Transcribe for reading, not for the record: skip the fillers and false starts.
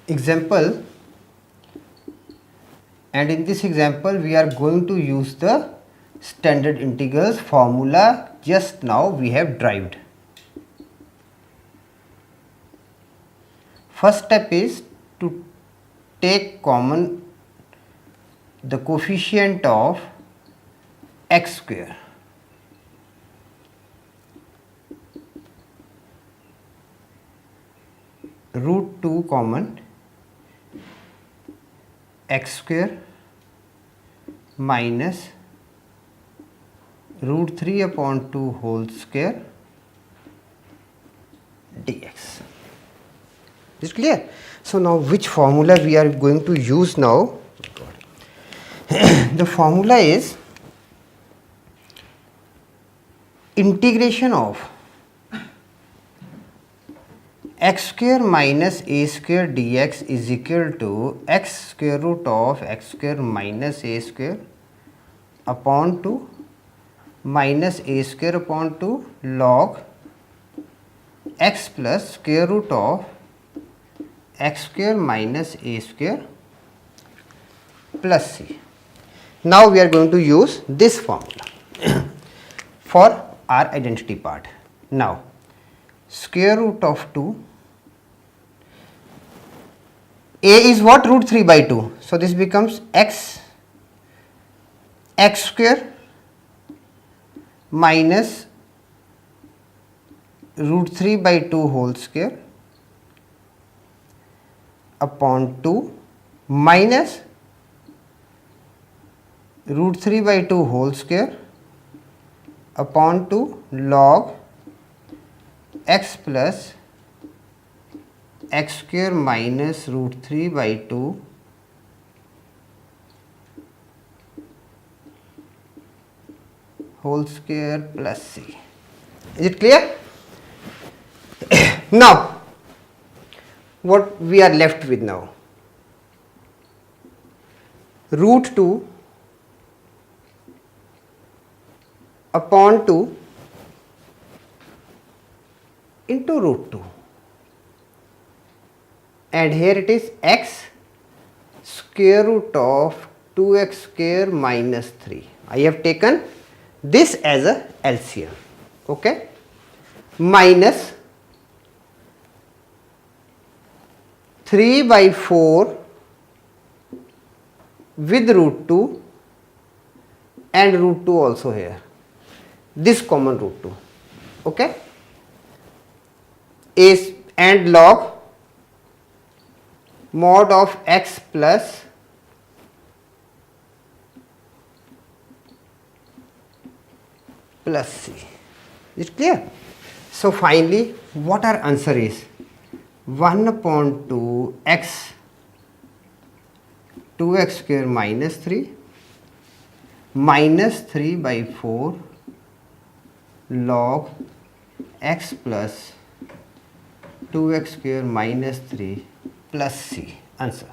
example, and in this example we are going to use the standard integrals formula just now we have derived. First step is to take common the coefficient of x square. Root 2 common, x square minus root 3 upon 2 whole square dx. Is it clear? So now which formula we are going to use now? The formula is integration of x square minus a square dx is equal to x square root of x square minus a square upon 2 minus a square upon 2 log x plus square root of x square minus a square plus c. Now we are going to use this formula for our identity part. Now square root of 2, a is what? Root 3 by 2. So this becomes x square minus root 3 by 2 whole square upon 2 minus root 3 by 2 whole square upon 2 log x plus x square minus root 3 by 2 whole square plus c. Is it clear? Now what we are left with now? Root 2 upon 2 into root 2, and here it is x square root of 2x square minus 3. I have taken this as a LCM, okay, minus 3 by 4 with root 2 and root 2 also here, this common root 2, okay, is and log mod of x plus c. Is it clear? So finally what our answer is? 1 upon 2 x 2x square minus 3 minus 3 by 4 log x plus 2x square minus 3 plus c. Answer.